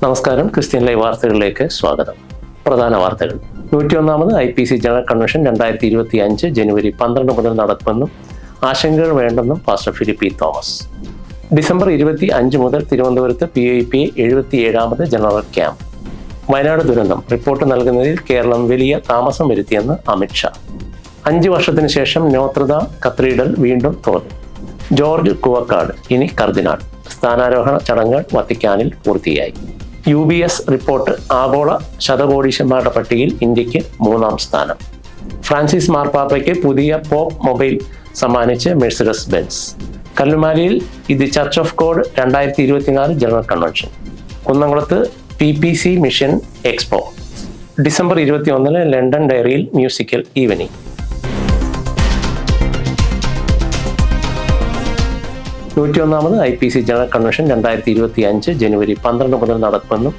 നമസ്കാരം. Christian live വാർത്തകളിലേക്ക് സ്വാഗതം. പ്രധാന വാർത്തകൾ. 101ാമത് IPC ജനറൽ കൺവെൻഷൻ 2025 ജനുവരി 12 മുതൽ നടക്കുമെന്നും ആശങ്കകൾ വേണ്ടെന്നും പാസ്റ്റർ ഫിലിപ്പി തോമസ്. ഡിസംബർ 25 മുതൽ തിരുവനന്തപുരത്ത് PIPA 77ാമത് ജനറൽ ക്യാമ്പ്. വയനാട് ദുരന്തം റിപ്പോർട്ട് നൽകുന്നതിൽ കേരളം വലിയ താമസം വരുത്തിയെന്ന് അമിത്ഷാ. 5 വർഷത്തിന് ശേഷം നോത്രദാം കത്തീഡ്രൽ വീണ്ടും തുറന്നു. ജോർജ് കുവക്കാട് ഇനി കർദിനാൾ. സ്ഥാനാരോഹണ ചടങ്ങുകൾ വത്തിക്കാനിൽ പൂർത്തിയായി. UBS റിപ്പോർട്ട് ആഗോള ശതകോടീശന്മാരുടെ പട്ടികയിൽ ഇന്ത്യക്ക് 3ാം സ്ഥാനം. ഫ്രാൻസിസ് മാർപ്പാപ്പയ്ക്ക് പുതിയ പോപ്പ് മൊബൈൽ സമ്മാനിച്ച് മെഴ്സിഡസ് ബെൻസ്. കല്ലുമാലിയിൽ ഇത് church of God 2024 general convention. കുന്നംകുളത്ത് PPC mission expo. December 21 London ഡയറിയിൽ മ്യൂസിക്കൽ ഈവനിംഗ്. 101ാമത് IPC ജനറൽ കൺവെൻഷൻ 2025 ജനുവരി 12 മുതൽ നടക്കുമെന്നും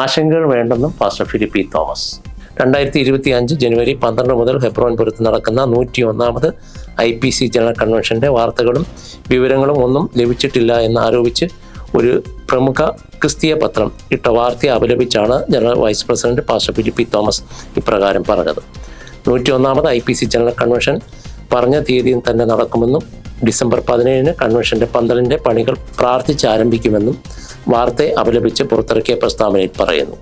ആശങ്കകൾ വേണ്ടെന്നും പാസ്റ്റർ ഫിലിപ്പി തോമസ്. 2025 ജനുവരി 12 മുതൽ ഹെബ്രോൻപുരത്ത് നടക്കുന്ന 101ാമത് IPC ജനറൽ കൺവെൻഷന്റെ വാർത്തകളും വിവരങ്ങളും ഒന്നും ലഭിച്ചിട്ടില്ല എന്ന് ആരോപിച്ച് ഒരു പ്രമുഖ ക്രിസ്തീയ പത്രം ഇട്ട വാർത്തയെ അപലപിച്ചാണ് general vice president pastor Philip Thomas ഇപ്രകാരം പറഞ്ഞത്. 101ാമത് IPC ജനറൽ കൺവെൻഷൻ പറഞ്ഞ തീയതിയിൽ തന്നെ നടക്കുമെന്നും ഡിസംബർ 17 കൺവെൻഷന്റെ പന്തലിന്റെ പണികൾ പ്രാർത്ഥിച്ച് ആരംഭിക്കുമെന്നും വാർത്തയെ അപലപിച്ച് പുറത്തിറക്കിയ പ്രസ്താവനയിൽ പറയുന്നു.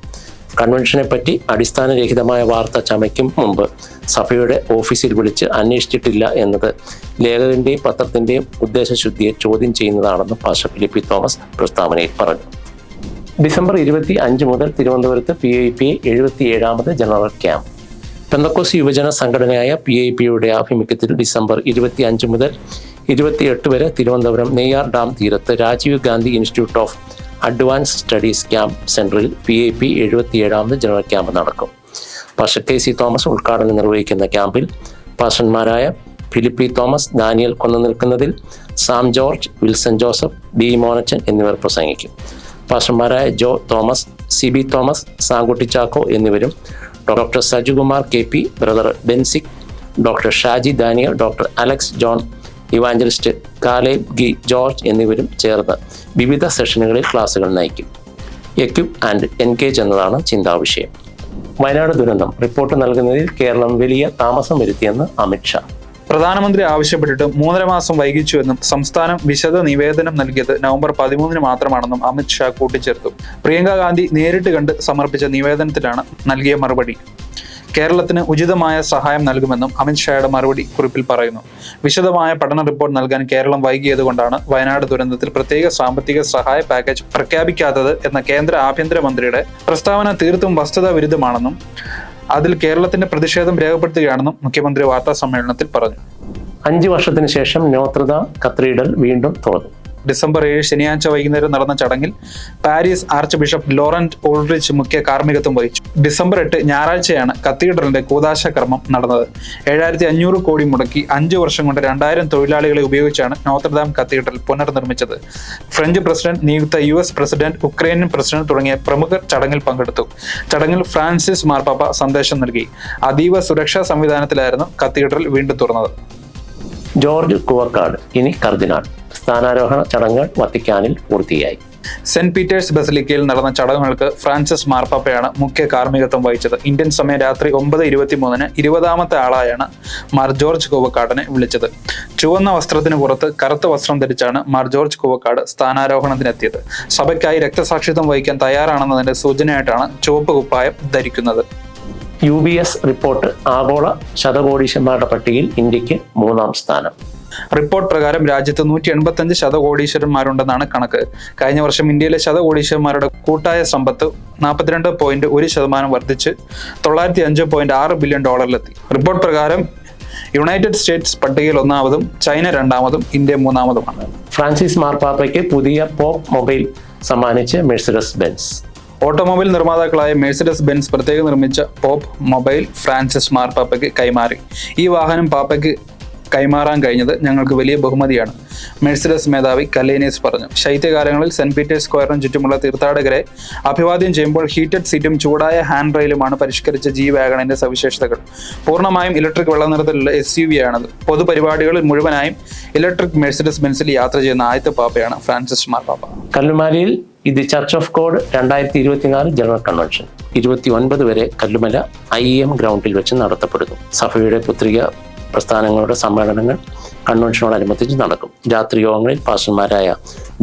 കൺവെൻഷനെ പറ്റി അടിസ്ഥാനരഹിതമായ വാർത്ത ചമയ്ക്കും മുമ്പ് സഭയുടെ ഓഫീസിൽ വിളിച്ച് അന്വേഷിച്ചിട്ടില്ല എന്നത് ലേഖകന്റെയും പത്രത്തിന്റെയും ഉദ്ദേശശുദ്ധിയെ ചോദ്യം ചെയ്യുന്നതാണെന്ന് പാസ്റ്റർ ഫിലിപ്പി തോമസ് പ്രസ്താവനയിൽ പറഞ്ഞു. ഡിസംബർ 25 മുതൽ തിരുവനന്തപുരത്ത് PIPA 77ാമത് ജനറൽ ക്യാമ്പ്. പെന്തക്കോസ്ത് യുവജന സംഘടനയായ PIPയുടെ ആഭിമുഖ്യത്തിൽ ഡിസംബർ 25 മുതൽ 28 വരെ തിരുവനന്തപുരം നെയ്യാർ ഡാം തീരത്ത് Rajiv Gandhi institute of advanced studies camp സെന്ററിൽ PIPA 77ാമത് ജനറൽ ക്യാമ്പ് നടക്കും. പാസ്റ്റർ KC തോമസ് ഉദ്ഘാടനം നിർവഹിക്കുന്ന ക്യാമ്പിൽ പാസ്റ്റർമാരായ ഫിലിപ്പി തോമസ്, ഡാനിയൽ കൊന്നുനിൽക്കുന്നതിൽ, Sam George, Wilson Joseph, D Monachan എന്നിവർ പ്രസംഗിക്കും. പാസ്റ്റർമാരായ Joe Thomas, CB Thomas, Samkutty Chacko എന്നിവരും doctor Sajukumar KP, brother Bensik, doctor Shaji Daniel, doctor Alex John, evangelist Caleb ഗി ജോർജ് എന്നിവരും ചേർന്ന് വിവിധ സെഷനുകളിൽ ക്ലാസുകൾ നയിക്കും. എക്വിപ്പ് ആൻഡ് എൻഗേജ് എന്നതാണ് ചിന്താവിഷയം. വയനാട് ദുരന്തം റിപ്പോർട്ട് നൽകുന്നതിൽ കേരളം വലിയ താമസം വരുത്തിയെന്ന് അമിത്ഷാ. പ്രധാനമന്ത്രി ആവശ്യപ്പെട്ടിട്ട് 3.5 മാസം വൈകിച്ചുവെന്നും സംസ്ഥാനം വിശദ നിവേദനം നൽകിയത് നവംബർ 13 മാത്രമാണെന്നും അമിത്ഷാ കൂട്ടിച്ചേർത്തു. പ്രിയങ്ക ഗാന്ധി നേരിട്ട് കണ്ട് സമർപ്പിച്ച നിവേദനത്തിലാണ് നൽകിയ മറുപടി. കേരളത്തിന് ഉചിതമായ സഹായം നൽകുമെന്നും അമിത്ഷായുടെ മറുപടി കുറിപ്പിൽ പറയുന്നു. വിശദമായ പഠന റിപ്പോർട്ട് നൽകാൻ കേരളം വൈകിയതുകൊണ്ടാണ് വയനാട് ദുരന്തത്തിൽ പ്രത്യേക സാമ്പത്തിക സഹായ പാക്കേജ് പ്രഖ്യാപിക്കാത്തത് എന്ന കേന്ദ്ര ആഭ്യന്തരമന്ത്രിയുടെ പ്രസ്താവന തീർത്തും വസ്തുതാ വിരുദ്ധമാണെന്നും അതിൽ കേരളത്തിന്റെ പ്രതിഷേധം രേഖപ്പെടുത്തുകയാണെന്നും മുഖ്യമന്ത്രി വാർത്താ സമ്മേളനത്തിൽ പറഞ്ഞു. 5 വർഷത്തിന് ശേഷം നോത്രദാം കത്തീഡ്രൽ വീണ്ടും തുറന്നു. ഡിസംബർ 7 ശനിയാഴ്ച വൈകുന്നേരം നടന്ന ചടങ്ങിൽ പാരീസ് ആർച്ച് ബിഷപ്പ് ലോറന്റ് ഓൾഡ്രിച്ച് മുഖ്യ കാർമ്മികത്വം വഹിച്ചു. ഡിസംബർ 8 ഞായറാഴ്ചയാണ് കത്തീഡ്രലിന്റെ കൂദാശ കർമ്മം നടന്നത്. 7500 കോടി മുടക്കി 5 വർഷം കൊണ്ട് 2000 തൊഴിലാളികളെ ഉപയോഗിച്ചാണ് നോത്രദാം കത്തീഡ്രൽ പുനർനിർമ്മിച്ചത്. ഫ്രഞ്ച് പ്രസിഡന്റ്, നിയുക്ത US പ്രസിഡന്റ്, ഉക്രൈനിയൻ പ്രസിഡന്റ് തുടങ്ങിയ പ്രമുഖർ ചടങ്ങിൽ പങ്കെടുത്തു. ചടങ്ങിൽ ഫ്രാൻസിസ് മാർപ്പാപ്പ സന്ദേശം നൽകി. അതീവ സുരക്ഷാ സംവിധാനത്തിലായിരുന്നു കത്തീഡ്രൽ വീണ്ടും തുറന്നത്. ജോർജ് കുവക്കാട് ഇനി കർദിനാൾ. സ്ഥാനാരോഹണ ചടങ്ങുകൾ വത്തിക്കാനിൽ പൂർത്തിയായി. സെന്റ് പീറ്റേഴ്സ് ബസലിക്കയിൽ നടന്ന ചടങ്ങുകൾക്ക് ഫ്രാൻസിസ് മാർപ്പാപ്പയാണ് മുഖ്യ കാർമ്മികത്വം വഹിച്ചത്. ഇന്ത്യൻ സമയം രാത്രി 9:23 20ാമത്തെ ആളായാണ് മാർ ജോർജ് കുവക്കാടിനെ വിളിച്ചത്. ചുവന്ന വസ്ത്രത്തിന് പുറത്ത് കറുത്ത വസ്ത്രം ധരിച്ചാണ് മാർ ജോർജ് കുവക്കാട് സ്ഥാനാരോഹണത്തിനെത്തിയത്. സഭയ്ക്കായി രക്തസാക്ഷിത്വം വഹിക്കാൻ തയ്യാറാണെന്നതിന്റെ സൂചനയായിട്ടാണ് ചുവപ്പ് കുപ്പായം ധരിക്കുന്നത്. UBS റിപ്പോർട്ട് ആഗോള ശതകോടീശന്മാരുടെ പട്ടികയിൽ ഇന്ത്യക്ക് 3ാം സ്ഥാനം. റിപ്പോർട്ട് പ്രകാരം രാജ്യത്ത് 185 ശതകോടീശ്വരന്മാരുണ്ടെന്നാണ് കണക്ക്. കഴിഞ്ഞ വർഷം ഇന്ത്യയിലെ ശതകോടീശ്വരന്മാരുടെ കൂട്ടായ സമ്പത്ത് 42.1% വർദ്ധിച്ച് $905.6 ബില്യൺ റിപ്പോർട്ട് പ്രകാരം യുണൈറ്റഡ് സ്റ്റേറ്റ്സ് പട്ടികയിൽ 1ാമതും ചൈന 2ാമതും ഇന്ത്യ 3ാമതുമാണ്. ഫ്രാൻസിസ് മാർപ്പാപ്പയ്ക്ക് പുതിയ പോപ്പ് മൊബൈൽ സമ്മാനിച്ച് മെഴ്സിഡസ് ബെൻസ്. ഓട്ടോമൊബൈൽ നിർമ്മാതാക്കളായ മെഴ്സിഡസ് ബെൻസ് പ്രത്യേകം നിർമ്മിച്ച പോപ്പ് മൊബൈൽ ഫ്രാൻസിസ് മാർപ്പാപ്പയ്ക്ക് കൈമാറി. ഈ വാഹനം പാപ്പയ്ക്ക് കൈമാറാൻ കഴിഞ്ഞത് ഞങ്ങൾക്ക് വലിയ ബഹുമതിയാണ്, മെഴ്സിഡസ് മേധാവി കലേനിയസ് പറഞ്ഞു. ശൈത്യകാലങ്ങളിൽ സെന്റ് പീറ്റേഴ്സ് സ്ക്വയറിന് ചുറ്റുമുള്ള തീർത്ഥാടകരെ അഭിവാദ്യം ചെയ്യുമ്പോൾ ഹീറ്റഡ് സീറ്റും ചൂടായ ഹാൻഡ് റെയിലുമാണ് പരിഷ്കരിച്ച ജി വാഗണിന്റെ സവിശേഷതകൾ. പൂർണ്ണമായും ഇലക്ട്രിക് വെള്ളനിറത്തിലുള്ള SUV ആണത്. പൊതുപരിപാടികളിൽ മുഴുവനായും ഇലക്ട്രിക് മെഴ്സിഡസ് ബെൻസിൽ യാത്ര ചെയ്യുന്ന ആദ്യത്തെ പാപ്പയാണ് ഫ്രാൻസിസ് മാർപ്പാപ്പ. കല്ലുമാലിയിൽ ഇത് church of God 2024 general convention 29 വരെ കല്ലുമല IEM ഗ്രൗണ്ടിൽ വെച്ച് നടത്തപ്പെടുന്നു. സഭയുടെ പുത്രിക പ്രസ്ഥാനങ്ങളുടെ സമ്മേളനങ്ങൾ കൺവെൻഷനോടനുബന്ധിച്ച് നടക്കും. രാത്രി യോഗങ്ങളിൽ പാസ്റ്റർമാരായ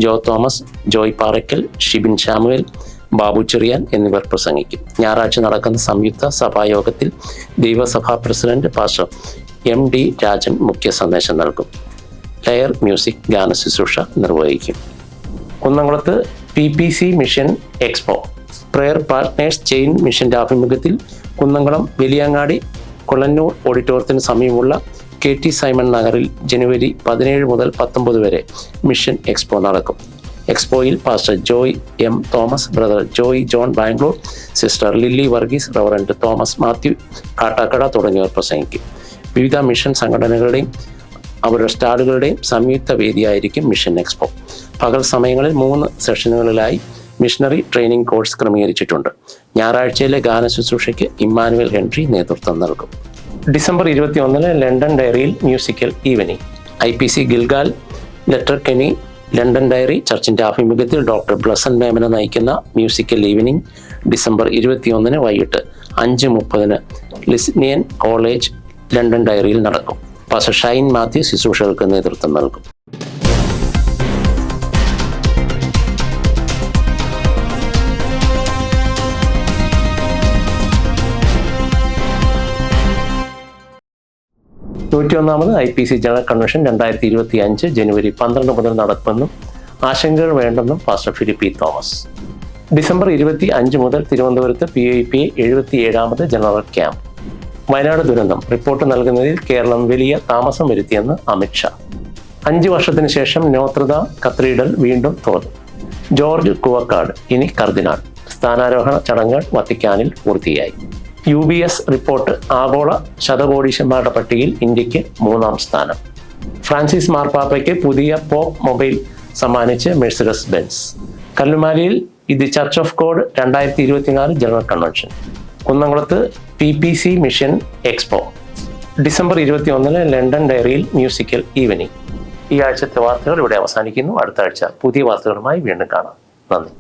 ജോ തോമസ്, ജോയ് പാറയ്ക്കൽ, ഷിബിൻ ശാമുവേൽ, ബാബു ചെറിയാൻ എന്നിവർ പ്രസംഗിക്കും. ഞായറാഴ്ച നടക്കുന്ന സംയുക്ത സഭായോഗത്തിൽ ദൈവസഭാ പ്രസിഡന്റ് പാസ്റ്റർ MD രാജൻ മുഖ്യ സന്ദേശം നൽകും. ലയർ മ്യൂസിക് ഗാന ശുശ്രൂഷ നിർവഹിക്കും. കുന്നംകുളത്ത് PPC mission expo prayer partners chain മിഷന്റെ ആഭിമുഖ്യത്തിൽ കുന്നംകുളം വലിയങ്ങാടി കൊളന്നൂർ ഓഡിറ്റോറിയത്തിന് സമീപമുള്ള KT സൈമൺ നഗറിൽ ജനുവരി 17 മുതൽ 19 വരെ മിഷൻ എക്സ്പോ നടക്കും. എക്സ്പോയിൽ pastor Joy M. Thomas, brother Joy John Bangalore, sister Lily Varghese, reverend Thomas Mathew Kattakada തുടങ്ങിയവർ പ്രസംഗിക്കും. വിവിധ മിഷൻ സംഘടനകളുടെയും അവരുടെ സ്റ്റാളുകളുടെയും സംയുക്ത വേദിയായിരിക്കും മിഷൻ എക്സ്പോ. പകൽ സമയങ്ങളിൽ 3 സെഷനുകളിലായി മിഷണറി ട്രെയിനിങ് കോഴ്സ് ക്രമീകരിച്ചിട്ടുണ്ട്. ഞായറാഴ്ചയിലെ ഗാന ശുശ്രൂഷയ്ക്ക് ഇമ്മാനുവൽ ഹെൻറി നേതൃത്വം നൽകും. ഡിസംബർ 21 ലണ്ടൻ ഡയറിയിൽ musical evening. IPC Gilgal Letterkenny Londonderry ചർച്ചിന്റെ ആഭിമുഖ്യത്തിൽ ഡോക്ടർ ബ്ലസൻ മേമന നയിക്കുന്ന മ്യൂസിക്കൽ ഈവനിങ് ഡിസംബർ 21 വൈകിട്ട് 5:30 ലിസ്നിയൻ കോളേജ് ലണ്ടൻ ഡയറിയിൽ നടക്കും. പാസ്റ്റർ ഷൈൻ മാത്യു ശുശ്രൂഷകൾക്ക് നേതൃത്വം നൽകും. നൂറ്റിയൊന്നാമത് IPC ജനറൽ കൺവെൻഷൻ 2025 ജനുവരി 12 മുതൽ നടക്കുമെന്നും ആശങ്കകൾ വേണ്ടെന്നും പാസ്റ്റർ ഫിലിപ്പ് തോമസ്. ഡിസംബർ 25 മുതൽ തിരുവനന്തപുരത്ത് PIPA 77ാമത് ജനറൽ ക്യാമ്പ്. വയനാട് ദുരന്തം റിപ്പോർട്ട് നൽകുന്നതിൽ കേരളം വലിയ താമസം വരുത്തിയെന്ന് അമിത്ഷാ. 5 വർഷത്തിന് ശേഷം നോത്രദാം കത്തീഡ്രൽ വീണ്ടും തുറന്നു. ജോർജ് കുവക്കാട് ഇനി കർദിനാൾ. സ്ഥാനാരോഹണ ചടങ്ങുകൾ വത്തിക്കാനിൽ പൂർത്തിയായി. UBS റിപ്പോർട്ട് ആഗോള ശതകോടീശന്മാരുടെ പട്ടികയിൽ ഇന്ത്യക്ക് 3ാം സ്ഥാനം. ഫ്രാൻസിസ് മാർപ്പാപ്പയ്ക്ക് പുതിയ പോപ്പ് മൊബൈൽ സമ്മാനിച്ച് മെഴ്സിഡസ് ബെൻസ്. കല്ലുമാലിയിൽ ഇത് church of God 2024 general convention. കുന്നംകുളത്ത് PPC mission expo. December 21 London ഡയറിയിൽ മ്യൂസിക്കൽ ഈവനിങ്. ഈ ആഴ്ചത്തെ വാർത്തകൾ ഇവിടെ അവസാനിക്കുന്നു. അടുത്ത ആഴ്ച പുതിയ വാർത്തകളുമായി വീണ്ടും കാണാം. നന്ദി.